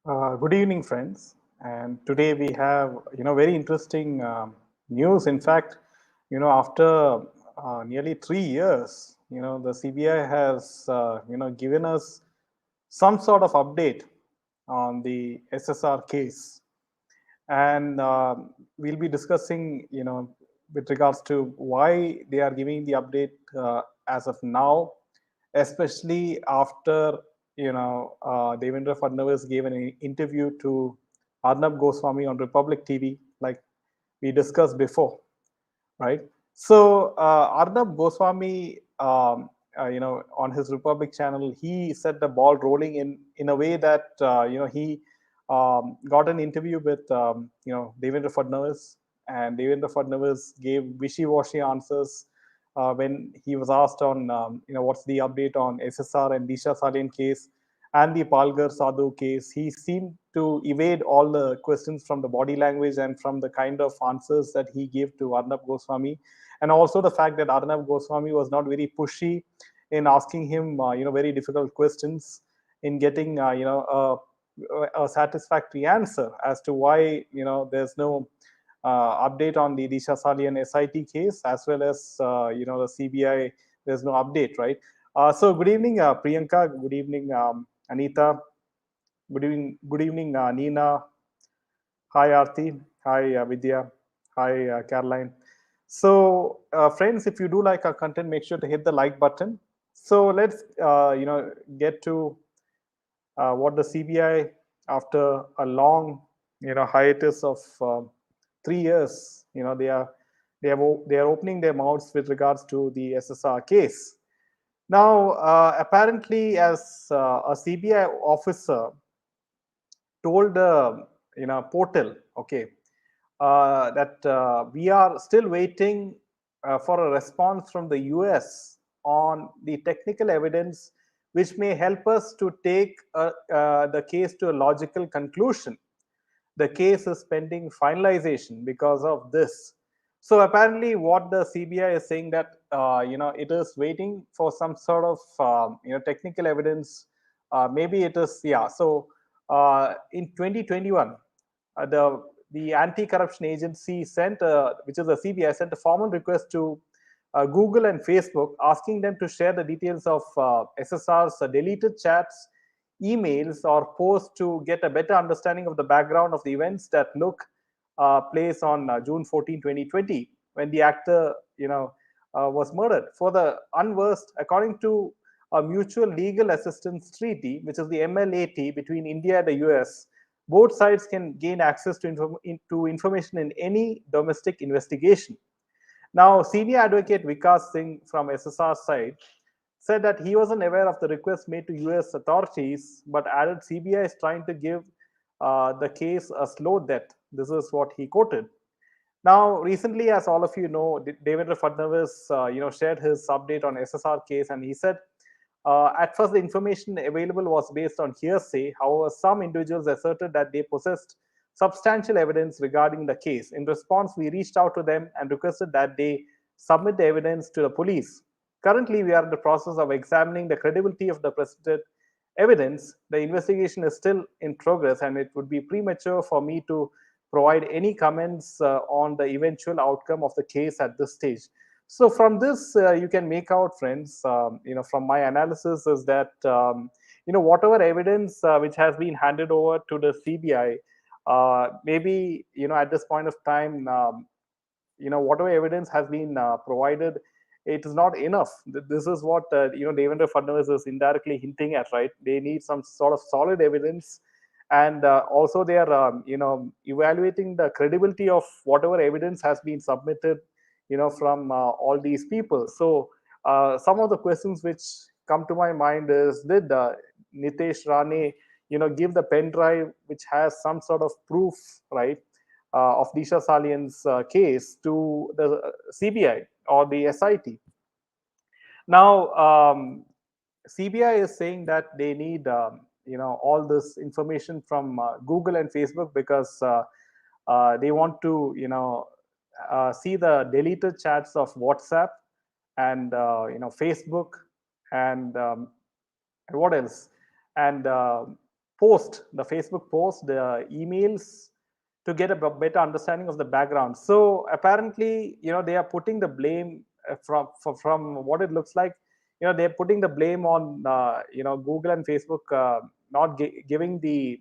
Good evening, friends. And today we have, very interesting news. In fact, after nearly 3 years, the CBI has, given us some sort of update on the SSR case, and we'll be discussing, with regards to why they are giving the update as of now, especially after Devendra Fadnavis gave an interview to Arnab Goswami on Republic TV, like we discussed before, right? So Arnab Goswami, on his Republic channel, he set the ball rolling in a way that he got an interview with Devendra Fadnavis, and Devendra Fadnavis gave wishy-washy answers when he was asked on what's the update on SSR and Disha Salin case and the Palgar Sadhu case. He seemed to evade all the questions from the body language and from the kind of answers that he gave to Arnab Goswami, and also the fact that Arnab Goswami was not very pushy in asking him, very difficult questions, in getting, a satisfactory answer as to why, there's no update on the Disha Salian SIT case, as well as, the CBI. There's no update, right? So, good evening, Priyanka. Good evening, Anita. Good evening, Nina. Hi, Arti. Hi, Vidya. Hi, Caroline. So, friends, if you do like our content, make sure to hit the like button. So let's, get to what the CBI, after a long, hiatus of 3 years, they are opening their mouths with regards to the SSR case. Now, apparently, as a CBI officer told the portal, okay, that we are still waiting for a response from the US on the technical evidence which may help us to take the case to a logical conclusion. The case is pending finalization because of this. So apparently, what the CBI is saying, that it is waiting for some sort of technical evidence. Maybe it is, yeah. So in 2021, the anti-corruption agency sent, which is the CBI, sent a formal request to Google and Facebook, asking them to share the details of SSR's deleted chats, emails, or posts to get a better understanding of the background of the events that look place on June 14, 2020, when the actor, was murdered. For the unversed, according to a mutual legal assistance treaty, which is the MLAT between India and the US, both sides can gain access to, information in any domestic investigation. Now, senior advocate Vikas Singh from SSR side said that he wasn't aware of the request made to US authorities, but added CBI is trying to give the case a slow death. This is what he quoted. Now, recently, as all of you know, Devendra Fadnavis, shared his update on SSR case, and he said, at first, the information available was based on hearsay. However, some individuals asserted that they possessed substantial evidence regarding the case. In response, we reached out to them and requested that they submit the evidence to the police. Currently, we are in the process of examining the credibility of the presented evidence. The investigation is still in progress, and it would be premature for me to provide any comments on the eventual outcome of the case at this stage. So from this, you can make out, friends, from my analysis, is that whatever evidence which has been handed over to the CBI, maybe at this point of time, whatever evidence has been provided, it is not enough. This is what Devendra Fadnavis is indirectly hinting at, right? They need some sort of solid evidence, and also they are evaluating the credibility of whatever evidence has been submitted, from all these people. So some of the questions which come to my mind is, did Nitesh Rane give the pen drive which has some sort of proof, right, of Disha Salian's case to the CBI or the SIT? Now, CBI is saying that they need all this information from Google and Facebook, because they want to see the deleted chats of WhatsApp and Facebook, and what else, and post, the Facebook post, the emails, to get a better understanding of the background. So apparently, they are putting the blame from what it looks like. They're putting the blame on Google and Facebook not giving the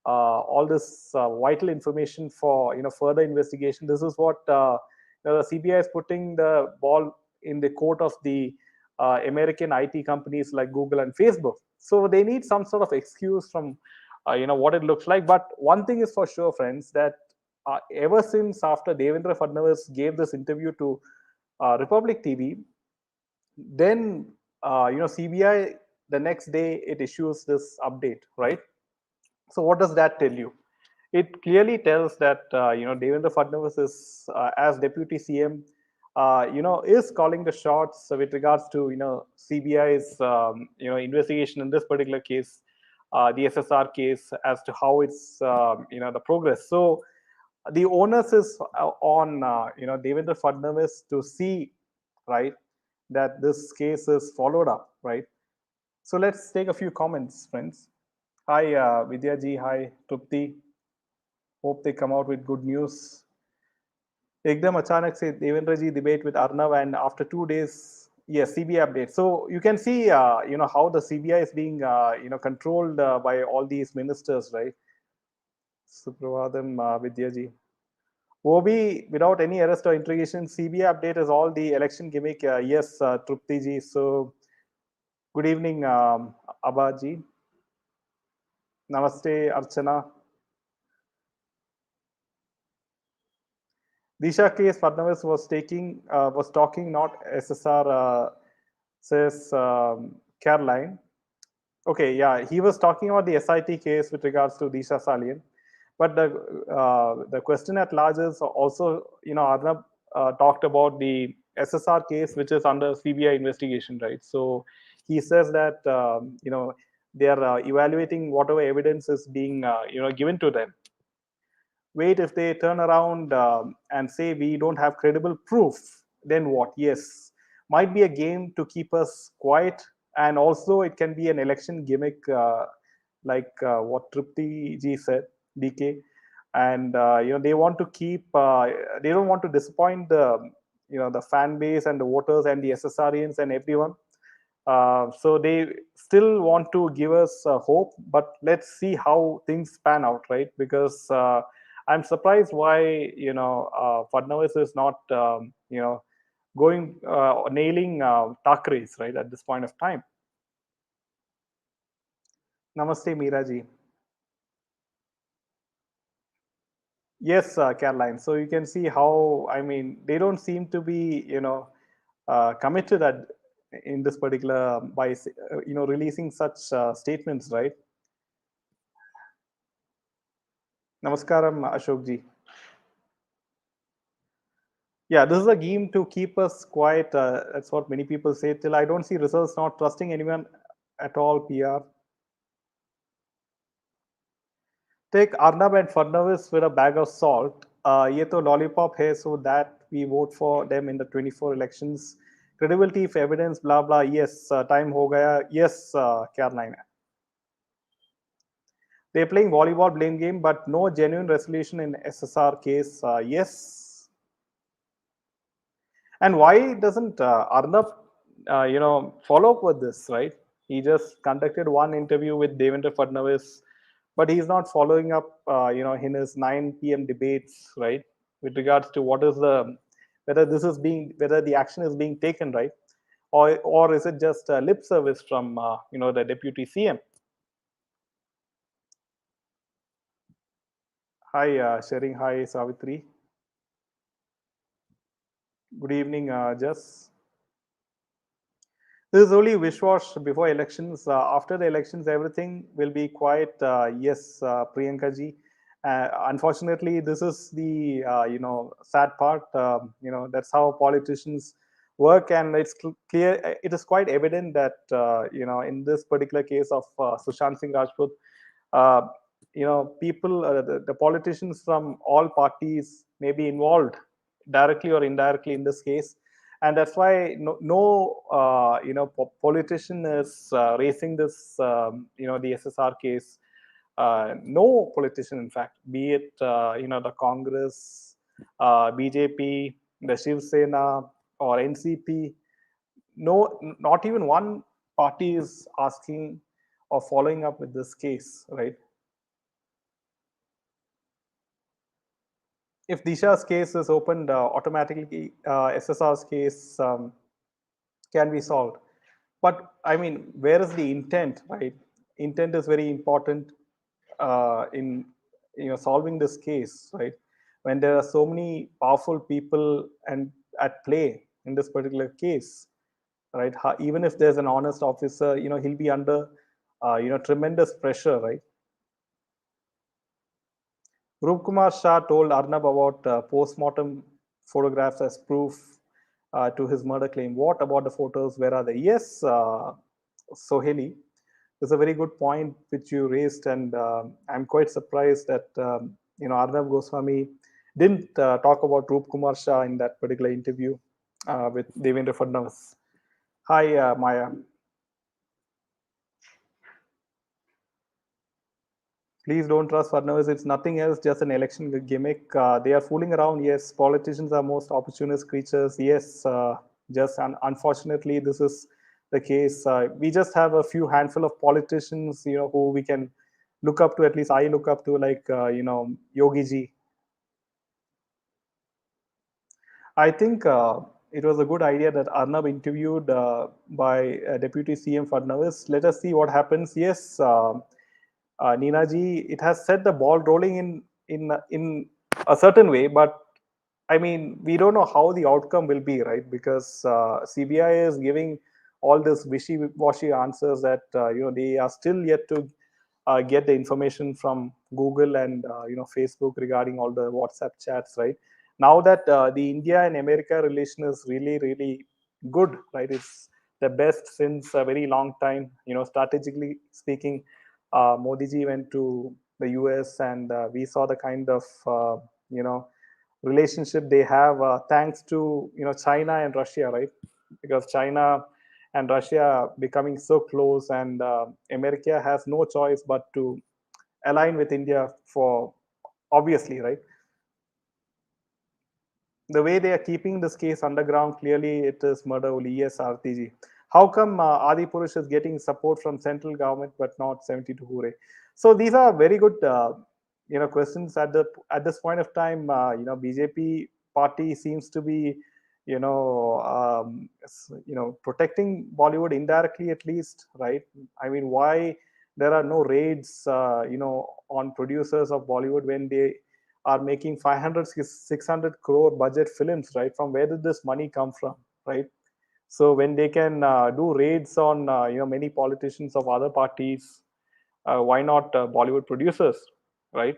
all this vital information for further investigation. This is what the CBI is putting the ball in the court of the American IT companies like Google and Facebook. So they need some sort of excuse from what it looks like. But one thing is for sure, friends, that ever since after Devendra Fadnavis gave this interview to Republic TV, then CBI, the next day it issues this update, right? So what does that tell you? It clearly tells that Devendra Fadnavis is, as deputy CM, is calling the shots with regards to CBI's investigation in this particular case, the SSR case, as to how it's the progress. So the onus is on Devendra Fadnavis to see, right, that this case is followed up, right? So let's take a few comments, friends. Hi, Vidya ji. Hi, Trupti. Hope they come out with good news. Ekdam achanak se Devendra ji debate with Arnav, and after 2 days, yes, CBI update. So you can see, how the CBI is being, controlled by all these ministers, right? Supravadam, Vidya ji. Obi, without any arrest or interrogation, CBI update is all the election gimmick. Yes, Trupti ji. So good evening, Abha ji. Namaste, Archana. Disha case, Fadnavis was talking, not SSR, says Caroline. Okay, yeah, he was talking about the SIT case with regards to Disha Salian. But the question at large is also, Arnab talked about the SSR case, which is under CBI investigation, right? So he says that, they are evaluating whatever evidence is being, given to them. Wait, if they turn around and say we don't have credible proof, then what? Yes, might be a game to keep us quiet, and also it can be an election gimmick, like what Tripti ji said, DK, and they want to keep, they don't want to disappoint the the fan base and the voters and the SSRians and everyone. So they still want to give us hope, but let's see how things pan out, right? Because I'm surprised why Fadnavis is not going nailing Thackeray's, right, at this point of time. Namaste, Meeraji. Yes, Caroline. So you can see how, I mean, they don't seem to be committed in this particular by releasing such statements, right? Namaskaram, Ashok ji. Yeah, this is a game to keep us quiet. That's what many people say. Till I don't see results, not trusting anyone at all. PR. Take Arnab and Fadnavis with a bag of salt. ये तो lollipop है, so that we vote for them in the 24 elections. Credibility, if evidence, blah blah. Yes, time हो गया. Yes, Caroline. They're playing volleyball blame game, but no genuine resolution in SSR case. Yes. And why doesn't Arnab, follow up with this, right? He just conducted one interview with Devendra Fadnavis, but he's not following up, in his 9 p.m. debates, right? With regards to what is whether the action is being taken, right? Or is it just lip service from, the deputy CM? Hi, sharing. Hi, Savitri. Good evening, Jess. This is only wish-wash before elections. After the elections, everything will be quiet. Yes, Priyanka ji. Unfortunately, this is the sad part. That's how politicians work, and it's clear. It is quite evident that in this particular case of Sushant Singh Rajput, people, the politicians from all parties may be involved directly or indirectly in this case, and that's why no politician is raising this the SSR case, No politician, in fact, be it the Congress, BJP, the Shiv Sena, or NCP, no, not even one party is asking or following up with this case, right? If Disha's case is opened, automatically SSR's case can be solved. But I mean, where is the intent, right? Intent is very important in solving this case, right? When there are so many powerful people and at play in this particular case, right? Even if there's an honest officer, he'll be under tremendous pressure, right? Rup Kumar Shah told Arnab about post-mortem photographs as proof to his murder claim. What about the photos? Where are they? Yes, Soheli, it's a very good point which you raised, and I'm quite surprised that Arnab Goswami didn't talk about Rup Kumar Shah in that particular interview with Devendra Fadnavis. Hi, Maya. Please don't trust Fadnavis. It's nothing else, just an election gimmick. They are fooling around. Yes, politicians are most opportunist creatures. Yes, just unfortunately, this is the case. We just have a few handful of politicians, who we can look up to. At least I look up to, like Yogi Ji. I think it was a good idea that Arnab interviewed by Deputy CM Fadnavis. Let us see what happens. Yes, Nina ji, it has set the ball rolling in a certain way, but I mean, we don't know how the outcome will be, right? Because CBI is giving all this wishy-washy answers that they are still yet to get the information from Google and Facebook regarding all the WhatsApp chats, right? Now that the India and America relation is really really good, right? It's the best since a very long time. Strategically speaking, Modi ji went to the US, and we saw the kind of relationship they have thanks to China and Russia, right? Because China and Russia becoming so close, and America has no choice but to align with India for obviously, right? The way they are keeping this case underground, clearly it is murder only. Yes, RTG. How come Adi Purush is getting support from central government but not 72 Hure? So these are very good, questions at this point of time. BJP party seems to be, protecting Bollywood indirectly at least, right? I mean, why there are no raids, on producers of Bollywood when they are making 500 600 crore budget films, right? From where did this money come from, right? So when they can do raids on many politicians of other parties, why not Bollywood producers, right?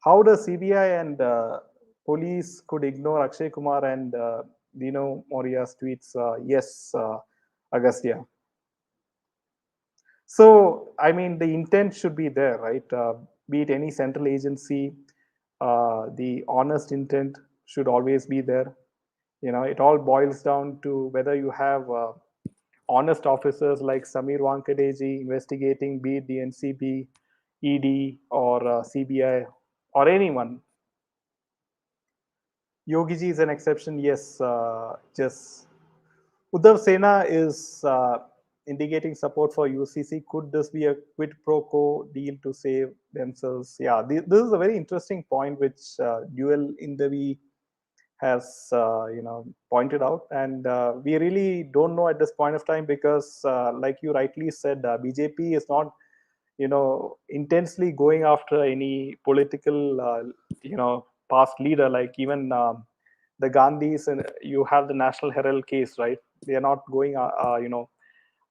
How does CBI and police could ignore Akshay Kumar and Dino Moria's tweets? Yes, Agastya. So, I mean, the intent should be there, right? Be it any central agency, the honest intent should always be there. It all boils down to whether you have honest officers like Samir Wankhede investigating, be it the NCB, ED, or CBI, or anyone. Yogi ji is an exception, yes. Just Uddhav Sena is indicating support for UCC. Could this be a quid pro quo deal to save themselves? Yeah, this is a very interesting point which Dual Indavi has pointed out, and we really don't know at this point of time because, like you rightly said, BJP is not intensely going after any political past leader, like even the Gandhis, and you have the National Herald case, right? They are not going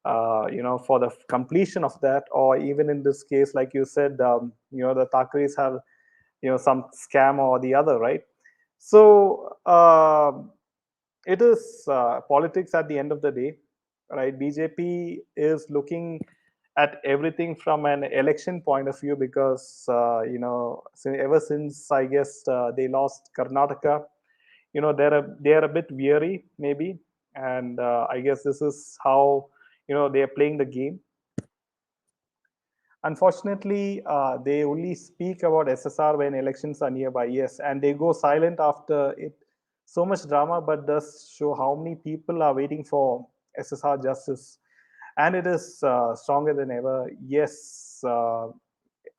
for the completion of that, or even in this case, like you said, the Thakres have some scam or the other, right? So it is politics at the end of the day, right? BJP is looking at everything from an election point of view because ever since I guess they lost Karnataka, they're a bit weary maybe, and I guess this is how they are playing the game. Unfortunately, they only speak about SSR when elections are nearby, yes, and they go silent after it. So much drama, but does show how many people are waiting for SSR justice. And it is stronger than ever. Yes,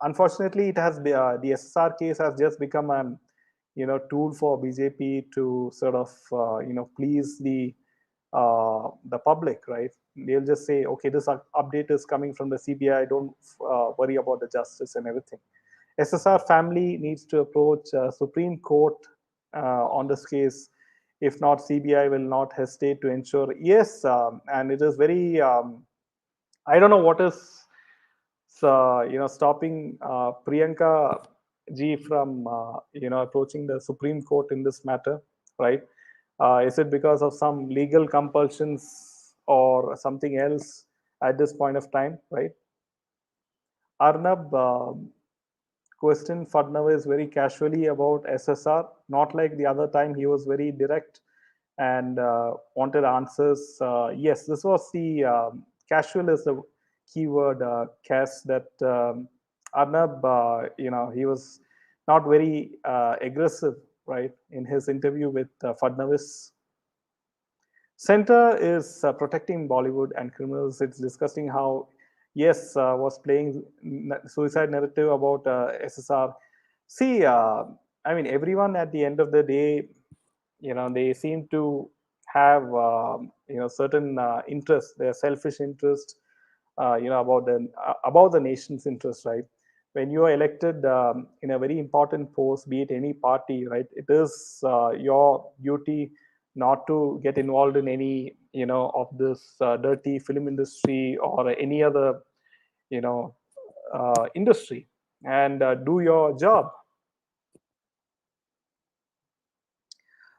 unfortunately, it has the SSR case has just become an tool for BJP to sort of please the public, right? They'll just say, okay, this update is coming from the CBI. Don't worry about the justice and everything. SSR family needs to approach Supreme Court on this case. If not, CBI will not hesitate to ensure. Yes, and it is very. I don't know what is stopping Priyanka ji from approaching the Supreme Court in this matter, right? Is it because of some legal compulsions or something else at this point of time, right? Arnab questioned Fadnavis very casually about SSR, not like the other time. He was very direct and wanted answers. Yes, this was the casual is the keyword, Cass, that Arnab, he was not very aggressive, right, in his interview with Fadnavis. Center is protecting Bollywood and criminals. It's discussing how, yes, was playing suicide narrative about SSR. See, I mean, everyone at the end of the day, they seem to have certain interests, their selfish interest, about the nation's interest, right? When you are elected in a very important post, be it any party, right, it is your duty not to get involved in any of this dirty film industry or any other industry, and do your job.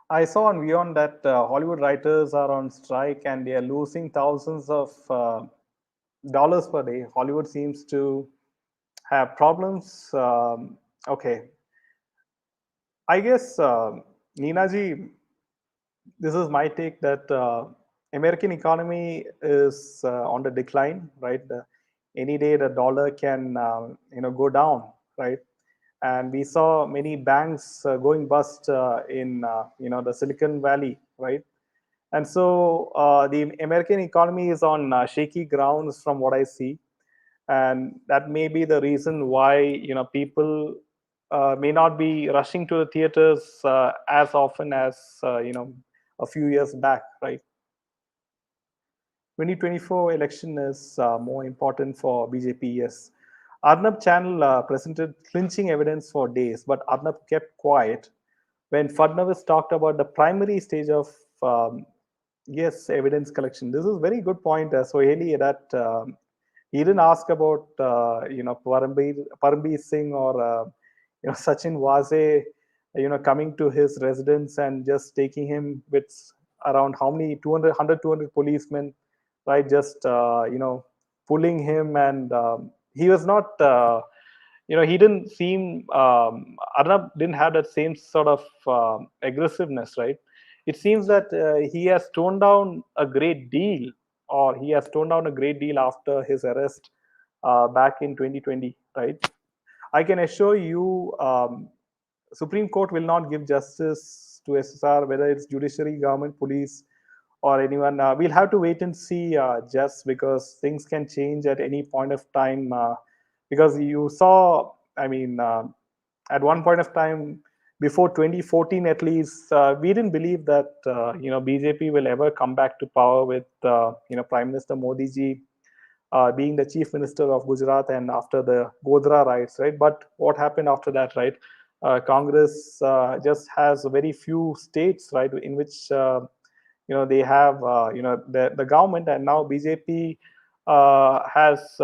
I saw on Beyond that Hollywood writers are on strike and they are losing thousands of dollars per day. Hollywood seems to have problems. Okay, I guess Nina ji, this is my take that American economy is on the decline, right? Any day the dollar can go down, right? And we saw many banks going bust in the Silicon Valley, right? And so the American economy is on shaky grounds from what I see, and that may be the reason why people may not be rushing to the theaters as often as a few years back, right? 2024 election is more important for BJP, yes. Arnab channel presented clinching evidence for days, but Arnab kept quiet when Fadnavis talked about the primary stage of yes, evidence collection. This is very good point, Soheli, that he didn't ask about Parambir Singh or Sachin Waze, coming to his residence and just taking him with around how many 200 policemen, right? Just pulling him, and he was not. He didn't seem. Arnab didn't have that same sort of aggressiveness, right? It seems that he has toned down a great deal, or he has toned down a great deal after his arrest back in 2020, right? I can assure you, Supreme Court will not give justice to SSR, whether it's judiciary, government, police, or anyone. We'll have to wait and see, just because things can change at any point of time. Because you saw, I mean, at one point of time, before 2014 at least, we didn't believe that BJP will ever come back to power with Prime Minister Modi ji being the chief minister of Gujarat, and after the Godhra riots, right? But what happened after that, right? Congress just has very few states, right, in which they have the government, and now BJP has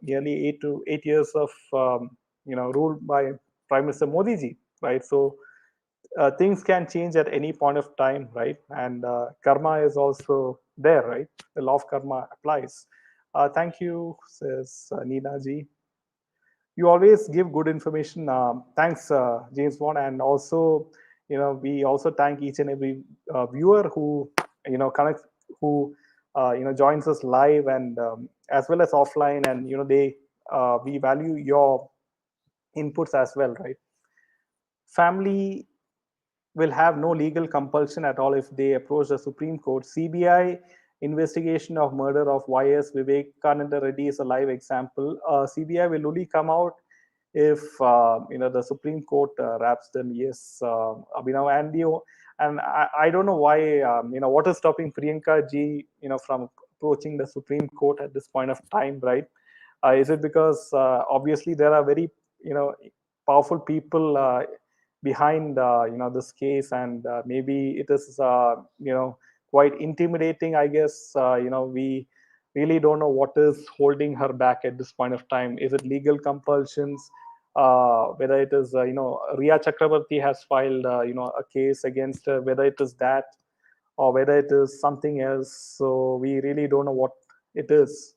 nearly 8 years of ruled by Prime Minister Modi ji, right? So things can change at any point of time, right? And karma is also there, right? The law of karma applies. Thank you, says Nina ji. You always give good information. Thanks, James Bond, and also, we also thank each and every viewer who connects, who joins us live and as well as offline, and they we value your inputs as well, right? Family will have no legal compulsion at all if they approach the Supreme Court. CBI investigation of murder of YS Vivekananda Reddy is a live example. CBI will only come out if the Supreme Court wraps them. Yes, Abhinav, and I don't know why what is stopping Priyanka ji from approaching the Supreme Court at this point of time, right? Is it because obviously there are very powerful people behind this case, and maybe it is quite intimidating, I guess. We really don't know what is holding her back at this point of time. Is it legal compulsions? Whether it is Riya Chakrabarti has filed a case against her, whether it is that or whether it is something else. So we really don't know what it is.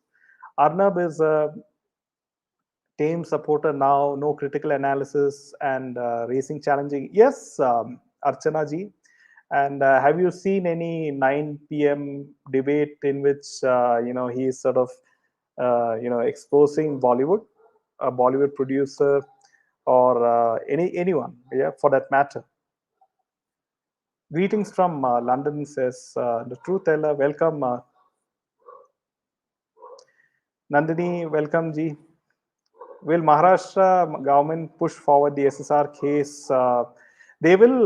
Arnab is a tame supporter now, no critical analysis and racing challenging. Yes, Archana ji. And have you seen any 9 p.m. debate in which he is sort of exposing Bollywood, a Bollywood producer, or anyone, yeah, for that matter? Greetings from London, says the Truth Teller. Welcome, Nandini. Welcome, ji. Will Maharashtra government push forward the SSR case? They will,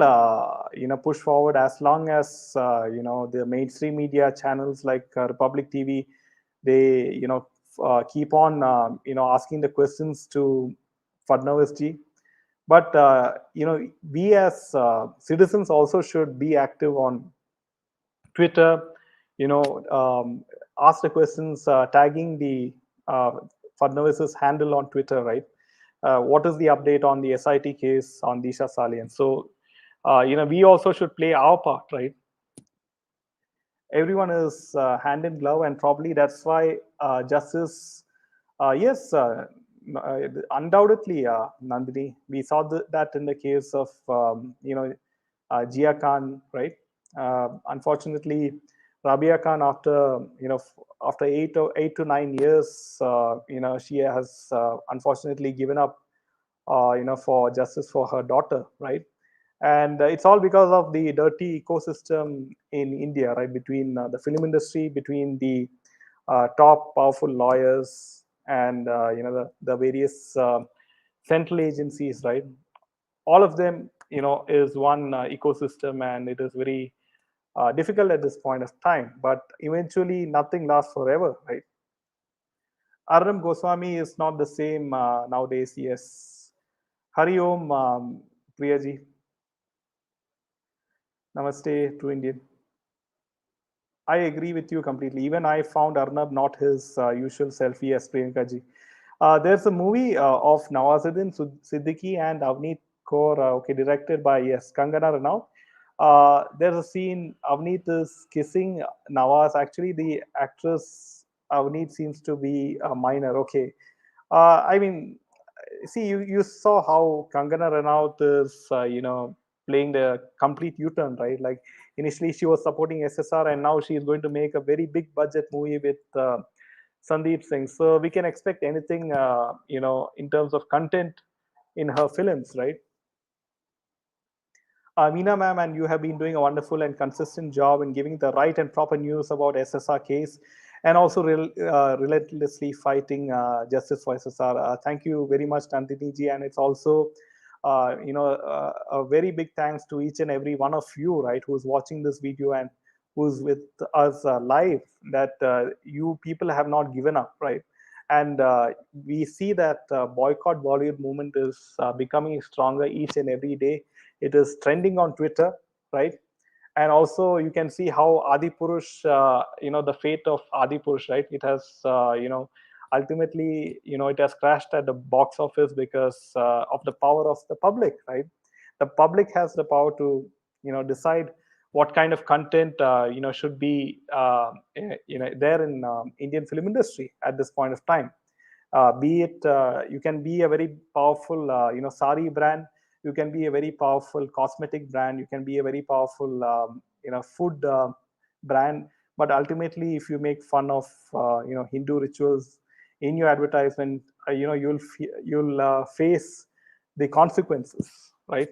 push forward as long as the mainstream media channels like Republic TV, they keep on asking the questions to Fadnavis ji. But we as citizens also should be active on Twitter, ask the questions, tagging the Fadnavis's handle on Twitter, right? What is the update on the SIT case on Disha Salian? So, we also should play our part, right? Everyone is hand in glove, and probably that's why justice, yes, undoubtedly, Nandini, we saw that in the case of, Jia Khan, right? Unfortunately, Rabia Khan, after after 8 to 9 years, she has unfortunately given up, for justice for her daughter, right? And it's all because of the dirty ecosystem in India, right? Between the film industry, between the top powerful lawyers, and the various central agencies, right? All of them, is one ecosystem, and it is very difficult at this point of time. But eventually, nothing lasts forever, right? Arnab Goswami is not the same nowadays. Yes. Hari Om, Priyaji. Namaste, True Indian. I agree with you completely. Even I found Arnab not his usual selfie as Priyanka ji. There's a movie of Nawazuddin Siddiqui and Avneet Kaur, okay, directed by, yes, Kangana Ranaut. There's a scene, Avneet is kissing Nawaz. Actually, the actress Avneet seems to be a minor. Okay. I mean, see, you saw how Kangana Ranaut is, playing the complete U-turn, right? Like initially she was supporting SSR, and now she is going to make a very big budget movie with Sandeep Singh. So we can expect anything, in terms of content in her films, right? Meena ma'am, and you have been doing a wonderful and consistent job in giving the right and proper news about SSR case, and also relentlessly fighting justice for SSR. Thank you very much, Nandini ji, and it's also, a very big thanks to each and every one of you, right, who's watching this video and who's with us live. That you people have not given up, right? And we see that boycott Bollywood movement is becoming stronger each and every day. It is trending on Twitter, right? And also you can see how Adi Purush, the fate of Adi Purush, right? It has, ultimately, it has crashed at the box office because of the power of the public, right? The public has the power to, decide what kind of content, should be, there in Indian film industry at this point of time. Be it, you can be a very powerful, sari brand, you can be a very powerful cosmetic brand, you can be a very powerful, food brand, but ultimately if you make fun of Hindu rituals, in your advertisement, you'll face the consequences, right?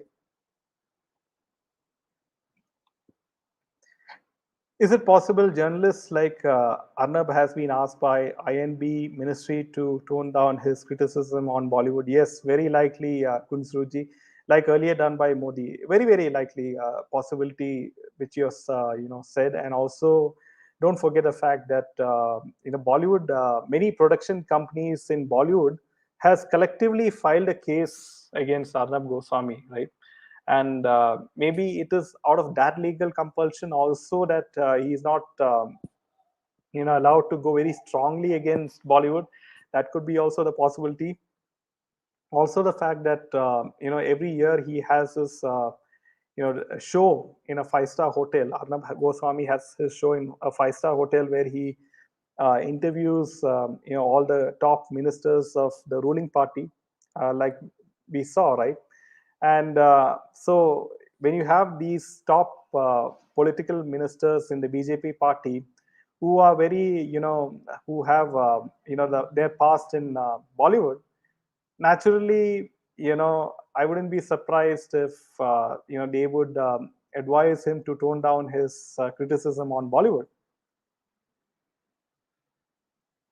Is it possible journalists like Arnab has been asked by INB ministry to tone down his criticism on Bollywood? Yes, very likely, Kunsruji, like earlier done by Modi. Very, very likely possibility which you have said. And also, don't forget the fact that Bollywood, many production companies in Bollywood has collectively filed a case against Arnab Goswami, right? And maybe it is out of that legal compulsion also that he is not allowed to go very strongly against Bollywood. That could be also the possibility. Also the fact that every year he has this a show in a five-star hotel. Arnab Goswami has his show in a five-star hotel where he interviews all the top ministers of the ruling party, like we saw, right? And so when you have these top political ministers in the BJP party who are very, who have, their past in Bollywood, naturally, I wouldn't be surprised if, they would advise him to tone down his criticism on Bollywood.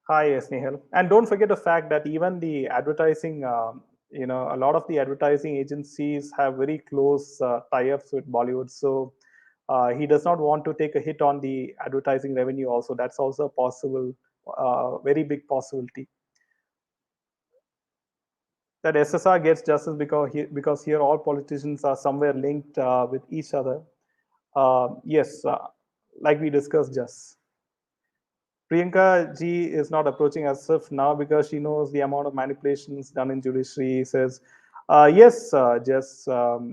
Hi, yes, Nihal. And don't forget the fact that even the advertising, a lot of the advertising agencies have very close tie-ups with Bollywood. So he does not want to take a hit on the advertising revenue also. That's also a possible, very big possibility. That SSR gets justice because here all politicians are somewhere linked with each other. Yes, like we discussed just. Priyanka ji is not approaching herself now because she knows the amount of manipulations done in judiciary. Says, yes, just I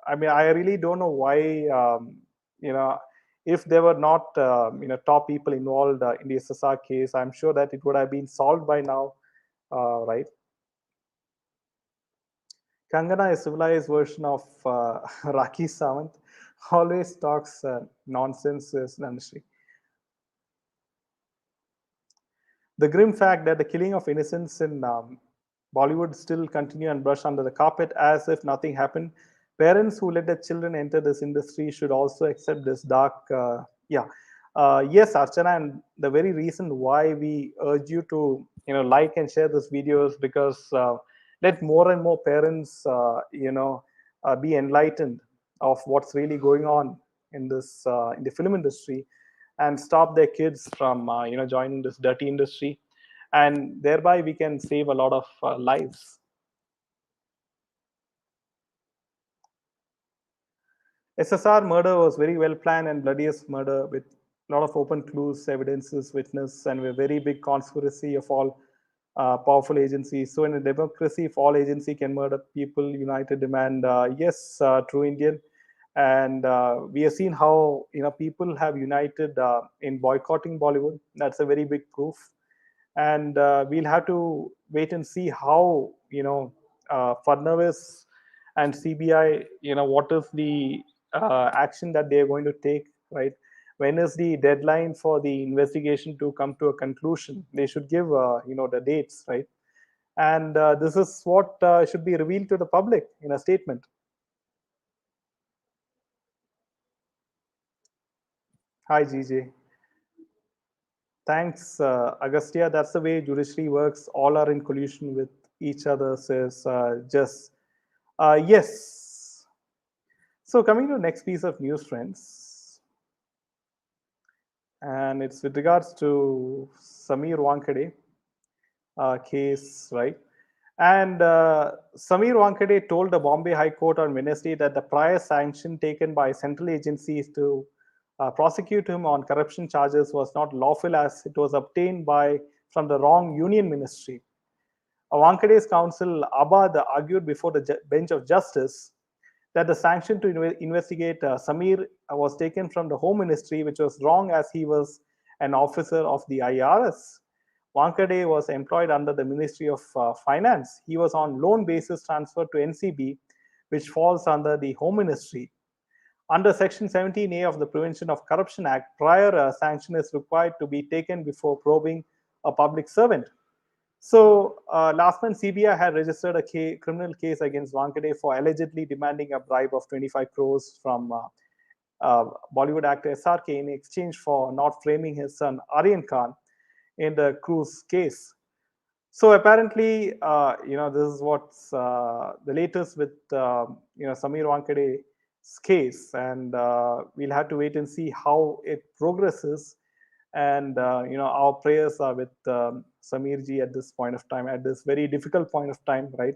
really don't know why. You know, if there were not top people involved in the SSR case, I'm sure that it would have been solved by now, right? Kangana is civilized version of Raki Sawant. Always talks nonsense, is Nanshri. The grim fact that the killing of innocents in Bollywood still continue and brush under the carpet as if nothing happened. Parents who let their children enter this industry should also accept this dark. Yes, Archana, and the very reason why we urge you to like and share this video is because let more and more parents be enlightened of what's really going on in this in the film industry and stop their kids from joining this dirty industry, and thereby we can save a lot of lives. SSR murder was very well planned and bloodiest murder with a lot of open clues, evidences, witness, and a very big conspiracy of all powerful agencies. So in a democracy, if all agency can murder people, united demand, yes, true Indian. And we have seen how people have united in boycotting Bollywood. That's a very big proof. And we'll have to wait and see how Fadnavis and CBI, what is the action that they are going to take, right? When is the deadline for the investigation to come to a conclusion? They should give the dates, right? And this is what should be revealed to the public in a statement. Hi, GJ. Thanks, Agastya. That's the way judiciary works. All are in collusion with each other, says just. Yes. So coming to the next piece of news, friends, and it's with regards to Samir Wankhede case, right? And Samir Wankhede told the Bombay High Court on Wednesday that the prior sanction taken by central agencies to prosecute him on corruption charges was not lawful as it was obtained from the wrong union ministry. Wankhede's counsel Abad argued before the bench of justice that the sanction to investigate Samir was taken from the Home Ministry, which was wrong as he was an officer of the IRS. Wankhede was employed under the Ministry of Finance. He was on loan basis transferred to NCB, which falls under the Home Ministry. Under Section 17A of the Prevention of Corruption Act, prior sanction is required to be taken before probing a public servant. So last month, CBI had registered a criminal case against Wankhede for allegedly demanding a bribe of 25 crores from Bollywood actor SRK in exchange for not framing his son Aryan Khan in the cruise case. So apparently, this is what's the latest with Samir Wankade's case, and we'll have to wait and see how it progresses. And our prayers are with Samir ji at this point of time, at this very difficult point of time, right?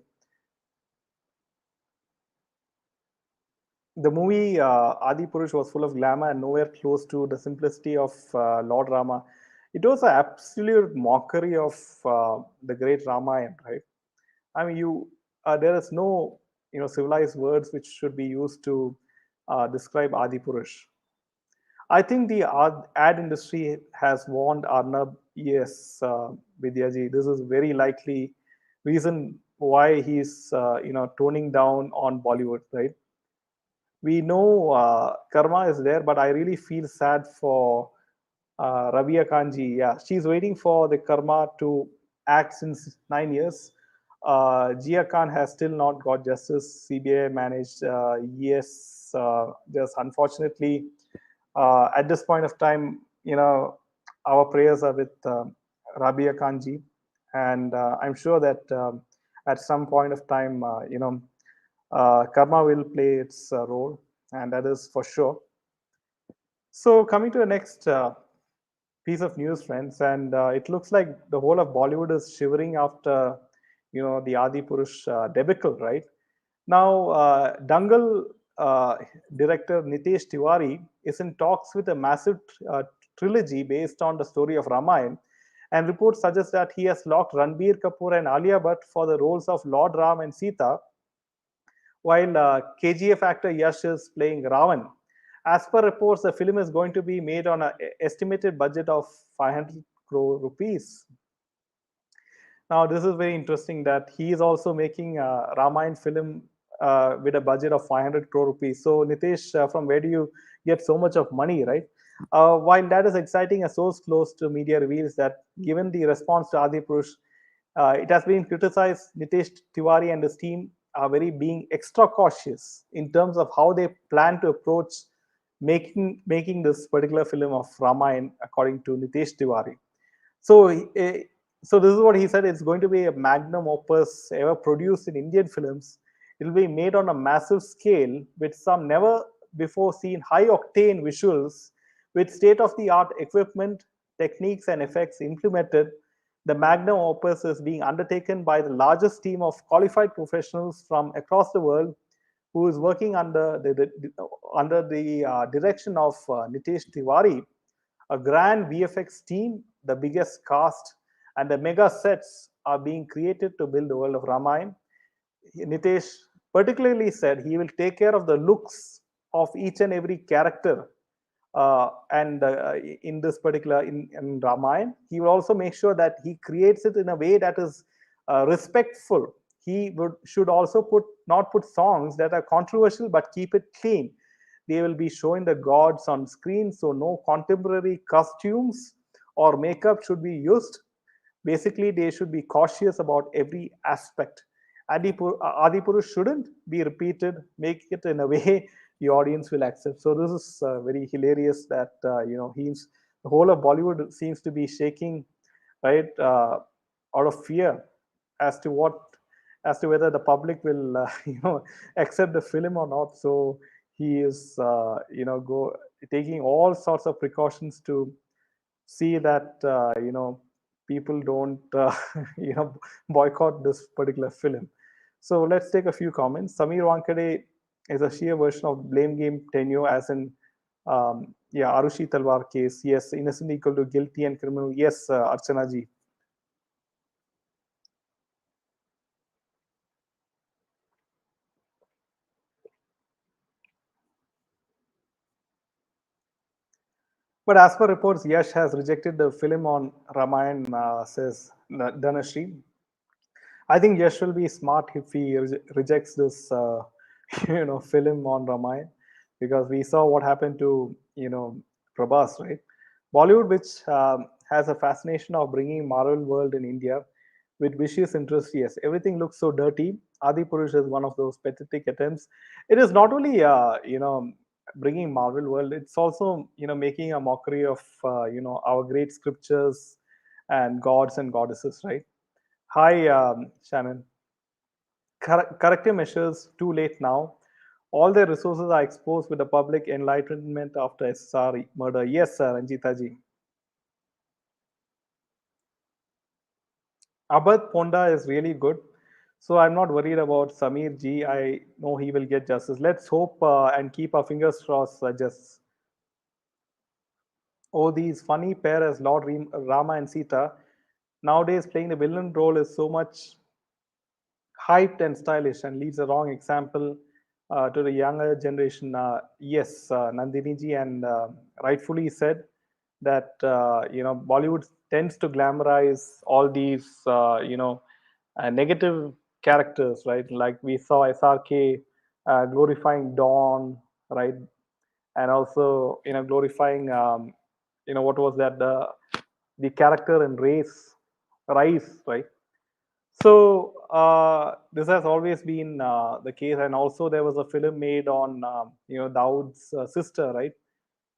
The movie Adi Purush was full of glamour and nowhere close to the simplicity of Lord Rama. It was an absolute mockery of the great Ramayana, right? I mean, there is no civilized words which should be used to describe Adi Purush. I think the ad industry has warned Arnab. Yes, Vidyaji, this is very likely reason why he's toning down on Bollywood, right? We know karma is there, but I really feel sad for Rabia Kanji. Yeah, she's waiting for the karma to act since 9 years. Jia Khan has still not got justice. CBI managed. Yes, just unfortunately, at this point of time, our prayers are with Rabia Kanji, and I'm sure that at some point of time, karma will play its role, and that is for sure. So coming to the next piece of news, friends, and it looks like the whole of Bollywood is shivering after the Adi Purush debacle, right? Now, Dangal director Nitesh Tiwari is in talks with a massive trilogy based on the story of Ramayana, and reports suggest that he has locked Ranbir Kapoor and Alia Bhatt for the roles of Lord Ram and Sita, while KGF actor Yash is playing Ravan. As per reports, the film is going to be made on an estimated budget of 500 crore rupees. Now, this is very interesting that he is also making a Ramayana film with a budget of 500 crore rupees. So, Nitesh, from where do you get so much of money, right? While that is exciting, a source close to media reveals that given the response to Adi Purush, it has been criticized. Nitesh Tiwari and his team are very being extra cautious in terms of how they plan to approach making this particular film of Ramayana, according to Nitesh Tiwari. So, so this is what he said. It's going to be a magnum opus ever produced in Indian films. It will be made on a massive scale with some never before seen high octane visuals, with state of the art equipment, techniques, and effects implemented. The magnum opus is being undertaken by the largest team of qualified professionals from across the world, who is working under the direction of Nitesh Tiwari, a grand VFX team, the biggest cast, and the mega sets are being created to build the world of Ramayana. Nitesh particularly said he will take care of the looks of each and every character, and in this particular in Ramayana, he will also make sure that he creates it in a way that is respectful. He should also not put songs that are controversial, but keep it clean. They will be showing the gods on screen, so no contemporary costumes or makeup should be used. Basically, they should be cautious about every aspect. Adipurush shouldn't be repeated. Make it in a way the audience will accept. So this is very hilarious that he's the whole of Bollywood seems to be shaking, right, out of fear as to whether the public will accept the film or not. So he is go taking all sorts of precautions to see that people don't boycott this particular film. So let's take a few comments. Samir Wankhede is a sheer version of blame game tenure, as in Arushi Talwar case. Yes, innocent equal to guilty and criminal. Yes, Archana ji. But as per reports, Yash has rejected the film on Ramayana, says Dhanashree. I think Yash will be smart if he rejects this, film on Ramayana, because we saw what happened to Prabhas, right? Bollywood, which has a fascination of bringing Marvel world in India with vicious interest. Yes, everything looks so dirty. Adi Purush is one of those pathetic attempts. It is not only bringing Marvel world; it's also making a mockery of our great scriptures and gods and goddesses. Right? Hi, Shannon. Corrective measures too late now. All their resources are exposed with the public enlightenment after SR murder. Yes, sir, Ranjita ji. Abad Ponda is really good. So I'm not worried about Samir Ji. I know he will get justice. Let's hope and keep our fingers crossed, just. Oh, these funny pair as Lord Rama and Sita. Nowadays, playing the villain role is so much hyped and stylish and leaves a wrong example to the younger generation. Yes, Nandini ji, and rightfully said that Bollywood tends to glamorize all these negative characters, right? Like we saw SRK glorifying Dawn, right? And also glorifying what was that the character in Race, Rice, right? So this has always been the case, and also there was a film made on Dawood's sister, right,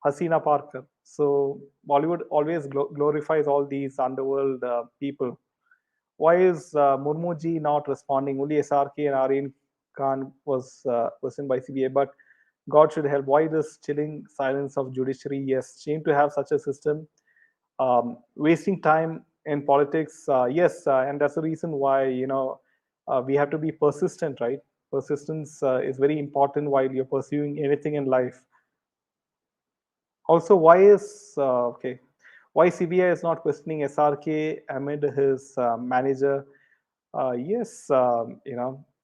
Hasina Parker. So Bollywood always glorifies all these underworld people. Why is Murmuji not responding? Only SRK and Aryan Khan was questioned by CBI, but God should help. Why this chilling silence of judiciary? Yes, shame to have such a system wasting time in politics. Yes, and that's the reason why we have to be persistent, right? Persistence is very important while you're pursuing anything in life. Also, why is okay? Why CBI is not questioning SRK amid his manager? Yes,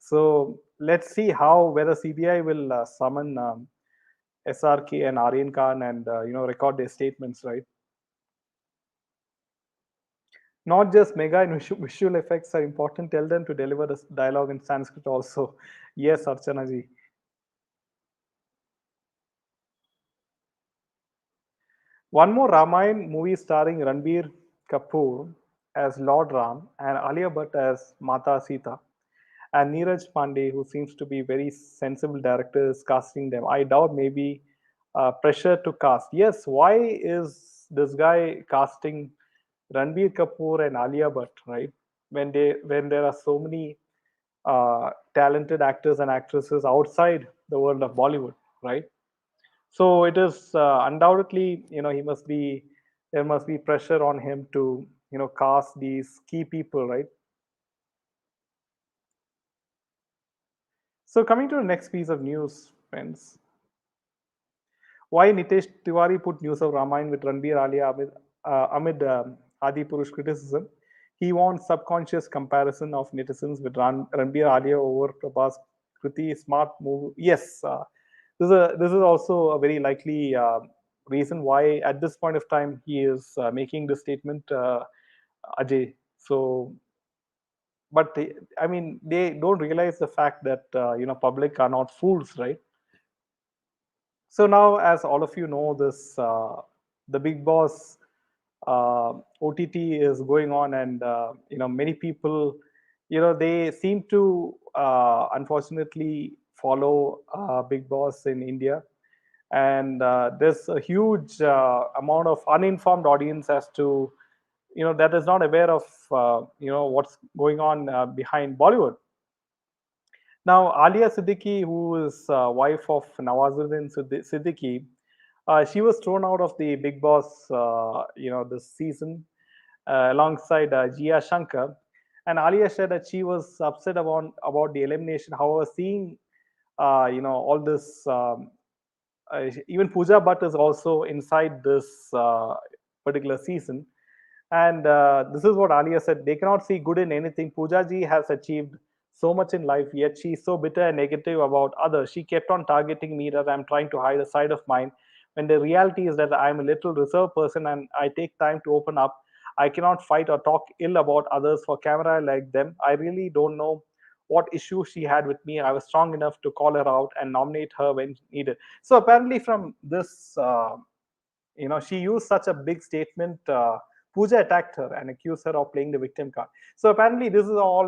So let's see how whether CBI will summon SRK and Aryan Khan and record their statements, right? Not just mega and visual effects are important. Tell them to deliver the dialogue in Sanskrit also. Yes, Archana ji. One more Ramayana movie starring Ranbir Kapoor as Lord Ram and Alia Bhatt as Mata Sita and Neeraj Pandey, who seems to be very sensible director, is casting them. I doubt maybe pressure to cast. Yes, why is this guy casting Ranbir Kapoor and Alia Bhatt, right? When there are so many talented actors and actresses outside the world of Bollywood, right? So it is undoubtedly, he must be there must be pressure on him to cast these key people, right? So coming to the next piece of news, friends, why Nitesh Tiwari put news of Ramayana with Ranbir Alia amid Adi Purush criticism? He wants subconscious comparison of netizens with Ranbir Alia over Prabhas Kriti. Smart move. Yes, this is also a very likely reason why at this point of time he is making this statement, Ajay. So, but I mean, they don't realize the fact that public are not fools, right? So now, as all of you know, this the Big Boss OTT is going on, and many people, they seem to unfortunately follow Big Boss in India, and there's a huge amount of uninformed audience as to that is not aware of what's going on behind Bollywood. Now, Alia Siddiqui, who is wife of Nawazuddin Siddiqui, she was thrown out of the Big Boss, this season, alongside Jia Shankar. And Alia said that she was upset about the elimination. However, seeing, all this, even Pooja Bhatt is also inside this particular season. And this is what Alia said. They cannot see good in anything. Pooja ji has achieved so much in life, yet she's so bitter and negative about others. She kept on targeting me that I'm trying to hide a side of mine. When the reality is that I'm a little reserved person and I take time to open up. I cannot fight or talk ill about others for camera like them. I really don't know what issue she had with me. I was strong enough to call her out and nominate her when needed. So apparently, from this, she used such a big statement. Pooja attacked her and accused her of playing the victim card. So apparently, this is all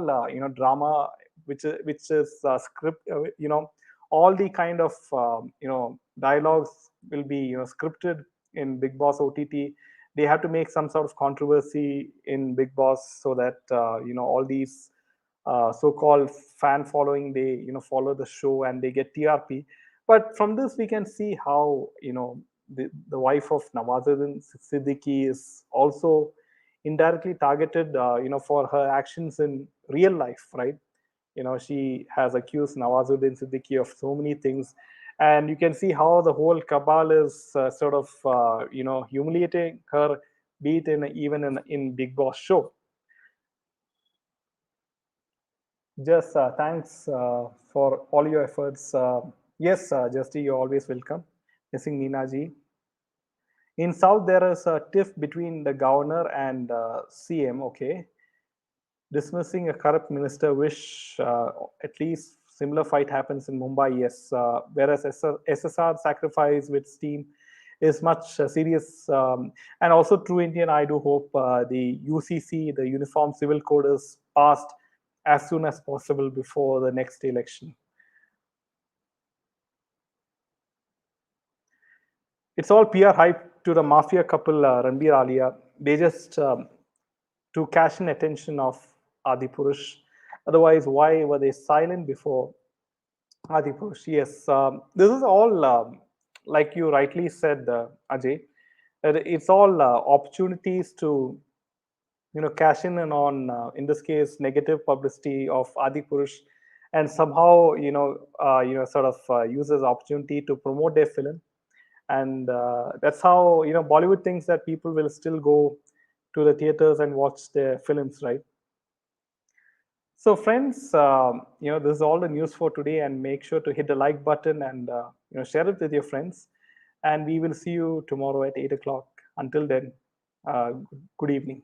drama, which is script. All the kind of dialogues will be scripted in Big Boss OTT. They have to make some sort of controversy in Big Boss so that all these so-called fan following, they follow the show and they get TRP. But from this we can see how the wife of Nawazuddin Siddiqui is also indirectly targeted for her actions in real life, right? She has accused Nawazuddin Siddiqui of so many things, and you can see how the whole cabal is sort of humiliating her, be it even in Big Boss show. Just thanks for all your efforts. Yes, Justy, you're always welcome. Missing Meena ji. In South, there is a tiff between the governor and CM. Okay, dismissing a corrupt minister. Wish at least similar fight happens in Mumbai. Yes, whereas SSR sacrifice with steam is much serious, and also true Indian. I do hope the UCC, the Uniform Civil Code, is passed as soon as possible before the next election. It's all PR hype to the mafia couple Ranbir Alia. They just to cash in attention of Adi Purush. Otherwise, why were they silent before Adi Purush? Yes, this is all like you rightly said, Ajay. It's all opportunities to cash in and on in this case negative publicity of Adi Purush, and somehow sort of uses opportunity to promote their film, and that's how Bollywood thinks that people will still go to the theaters and watch their films, right? So friends, this is all the news for today, and make sure to hit the like button and share it with your friends, and we will see you tomorrow at 8 o'clock. Until then, good evening.